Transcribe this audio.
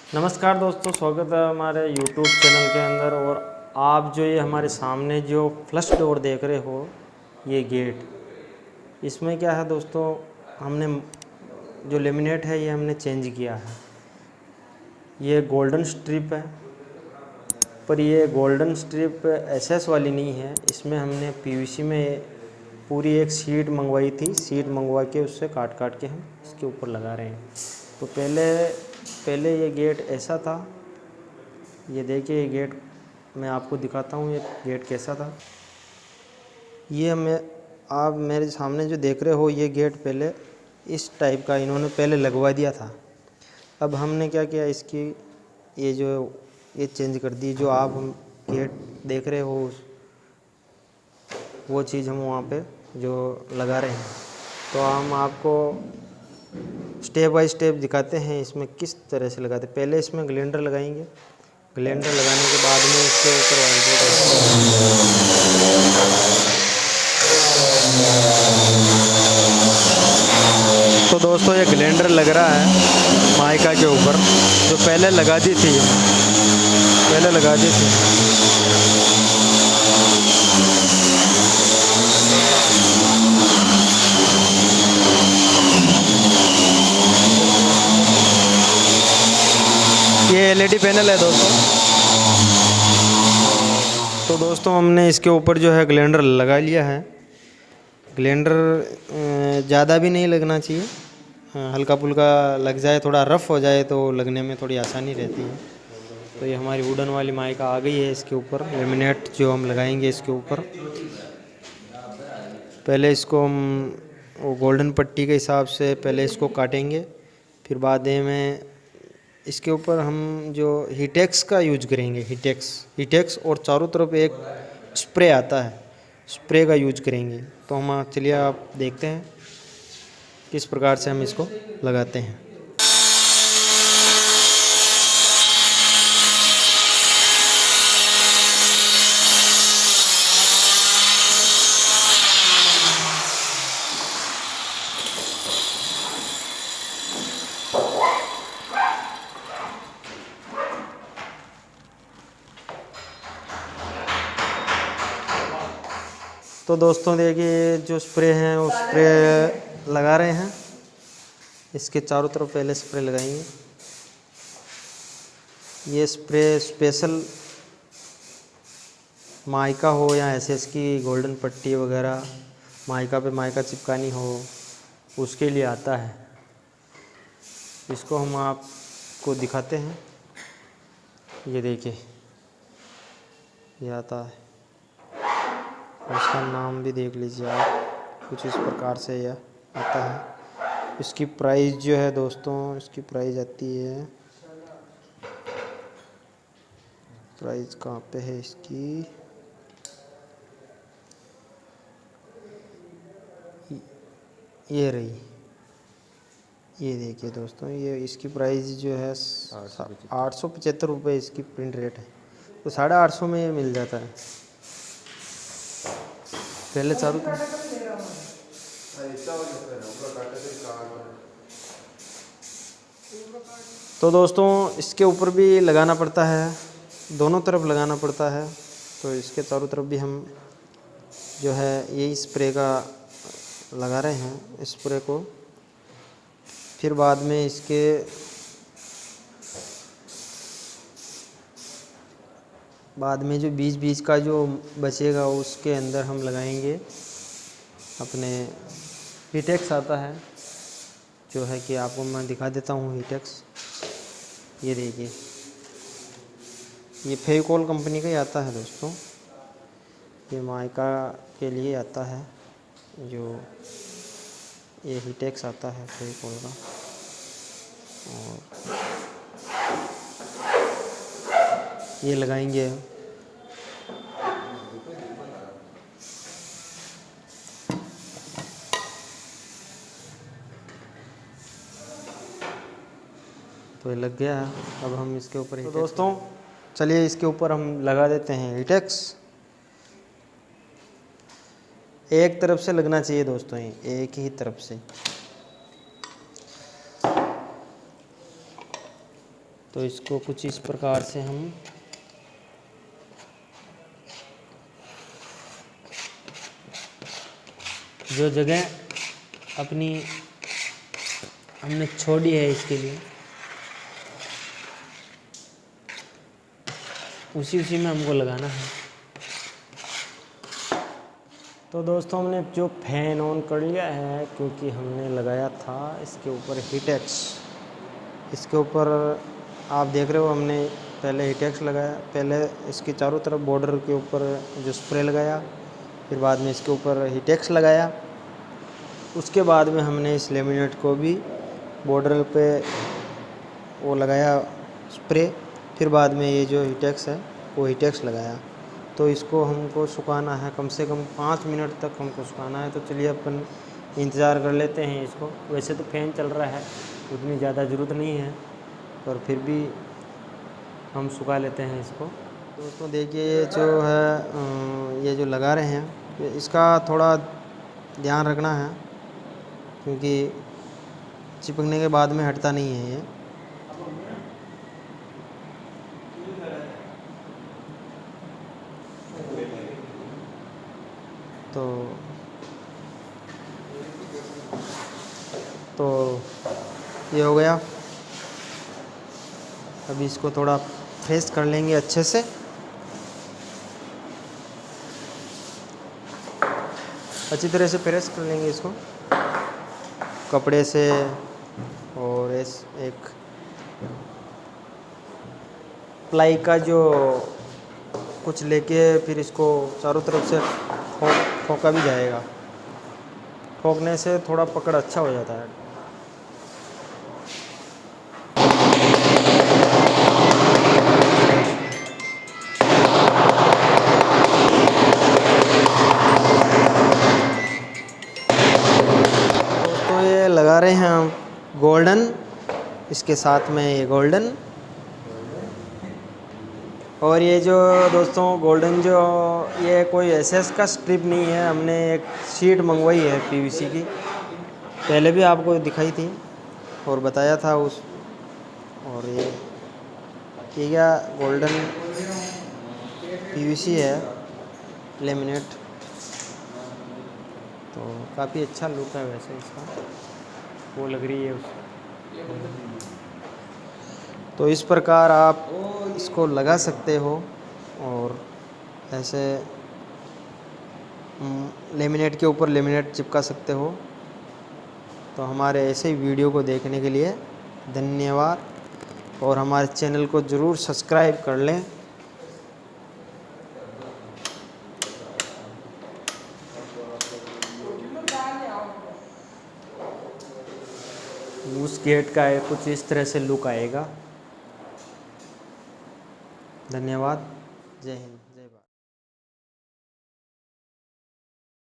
नमस्कार दोस्तों, स्वागत है हमारे YouTube चैनल के अंदर। और आप जो ये हमारे सामने जो फ्लश डोर देख रहे हो, ये गेट, इसमें क्या है दोस्तों, हमने जो लेमिनेट है ये हमने चेंज किया है। ये गोल्डन स्ट्रिप है, पर ये गोल्डन स्ट्रिप एसएस वाली नहीं है। इसमें हमने पीवीसी में पूरी एक शीट मंगवाई थी। शीट मंगवा के उससे काट काट के हम इसके ऊपर लगा रहे हैं। तो पहले ये गेट ऐसा था। ये देखिए, ये गेट मैं आपको दिखाता हूँ ये गेट कैसा था। ये आप मेरे सामने जो देख रहे हो, ये गेट पहले इस टाइप का इन्होंने पहले लगवा दिया था। अब हमने क्या किया, इसकी ये चेंज कर दी। जो आप हम गेट देख रहे हो वो चीज़ हम वहाँ पे जो लगा रहे हैं। तो हम आपको स्टेप बाय स्टेप दिखाते हैं इसमें किस तरह से लगाते हैं। पहले इसमें ग्लेंडर लगाएंगे। ग्लेंडर लगाने के बाद में इसके ऊपर तो दोस्तों ये ग्लेंडर लग रहा है माइका के ऊपर, जो पहले लगा दी थी। ये एलईडी पैनल है दोस्तों। तो दोस्तों हमने इसके ऊपर जो है ग्लेंडर लगा लिया है। ग्लेंडर ज़्यादा भी नहीं लगना चाहिए, हल्का फुल्का लग जाए, थोड़ा रफ़ हो जाए तो लगने में थोड़ी आसानी रहती है। तो ये हमारी वुडन वाली माइका आ गई है। इसके ऊपर लेमिनेट जो हम लगाएंगे इसके ऊपर, पहले इसको हम वो गोल्डन पट्टी के हिसाब से पहले इसको काटेंगे। फिर बाद में इसके ऊपर हम जो हीटेक्स का यूज करेंगे, हीटेक्स और चारों तरफ एक स्प्रे आता है, स्प्रे का यूज करेंगे। तो हम चलिए आप देखते हैं किस प्रकार से हम इसको लगाते हैं। तो दोस्तों देखिए, जो स्प्रे हैं वो स्प्रे लगा रहे हैं। इसके चारों तरफ पहले स्प्रे लगाएंगे। ये स्प्रे स्पेशल माइका हो या एसएस की गोल्डन पट्टी वगैरह माइका पे माइका चिपकानी हो, उसके लिए आता है। इसको हम आपको दिखाते हैं। ये देखिए, ये आता है। इसका नाम भी देख लीजिए आप, कुछ इस प्रकार से यह आता है। इसकी प्राइस जो है दोस्तों, इसकी प्राइस आती है, प्राइस कहाँ पे है इसकी, ये रही। ये देखिए दोस्तों, ये इसकी प्राइस जो है 875 रुपये इसकी प्रिंट रेट है। तो 850 में ये मिल जाता है। पहले चारों तो दोस्तों इसके ऊपर भी लगाना पड़ता है, दोनों तरफ लगाना पड़ता है। तो इसके चारों तरफ भी हम जो है यही स्प्रे का लगा रहे हैं, स्प्रे को। फिर बाद में इसके बाद में जो बीच का जो बचेगा उसके अंदर हम लगाएंगे अपने हीटेक्स आता है, जो है कि आपको मैं दिखा देता हूँ हीटेक्स। ये देखिए, ये फेविकोल कंपनी का ही आता है दोस्तों। ये माइका के लिए आता है, जो ये हीटेक्स आता है फेविकोल का। और ये लगाएंगे। तो ये लग गया है। अब हम इसके ऊपर तो दोस्तों चलिए इसके ऊपर हम लगा देते हैं हीटेक्स। एक तरफ से लगना चाहिए दोस्तों, ये एक ही तरफ से। तो इसको कुछ इस प्रकार से हम जो जगह अपनी हमने छोड़ी है इसके लिए, उसी में हमको लगाना है। तो दोस्तों हमने जो फैन ऑन कर लिया है, क्योंकि हमने लगाया था इसके ऊपर हीटेक्स। इसके ऊपर आप देख रहे हो हमने पहले हीटेक्स लगाया, पहले इसके चारों तरफ बॉर्डर के ऊपर जो स्प्रे लगाया, फिर बाद में इसके ऊपर हीटेक्स लगाया। उसके बाद में हमने इस लेमिनेट को भी बॉर्डर पे वो लगाया स्प्रे, फिर बाद में ये जो हीटेक्स है वो हीटेक्स लगाया। तो इसको हमको सुखाना है, कम से कम 5 मिनट तक हमको सुखाना है। तो चलिए अपन इंतज़ार कर लेते हैं इसको। वैसे तो फ़ैन चल रहा है, उतनी ज़्यादा ज़रूरत नहीं है, पर फिर भी हम सुखा लेते हैं इसको। दोस्तों देखिए ये जो है ये जो लगा रहे हैं, इसका थोड़ा ध्यान रखना है, क्योंकि चिपकने के बाद में हटता नहीं है ये। तो ये हो गया। अभी इसको थोड़ा फ्रेश कर लेंगे अच्छे से। अच्छी तरह से प्रेस कर लेंगे इसको कपड़े से, और एक प्लाई का जो कुछ लेके फिर इसको चारों तरफ से ठोका भी जाएगा। ठोकने से थोड़ा पकड़ अच्छा हो जाता है। दोस्तों ये लगा रहे हैं हम गोल्डन, इसके साथ में ये गोल्डन, और ये जो दोस्तों गोल्डन जो ये कोई एसएस का स्ट्रिप नहीं है, हमने एक शीट मंगवाई है पीवीसी की। पहले भी आपको दिखाई थी और बताया था उस। और ये क्या गोल्डन पीवीसी है लेमिनेट, तो काफ़ी अच्छा लुक है वैसे इसका, वो लग रही है उस। तो इस प्रकार आप इसको लगा सकते हो और ऐसे लेमिनेट के ऊपर लेमिनेट चिपका सकते हो। तो हमारे ऐसे ही वीडियो को देखने के लिए धन्यवाद, और हमारे चैनल को ज़रूर सब्सक्राइब कर लें। उस गेट का कुछ इस तरह से लुक आएगा। धन्यवाद, जय हिंद।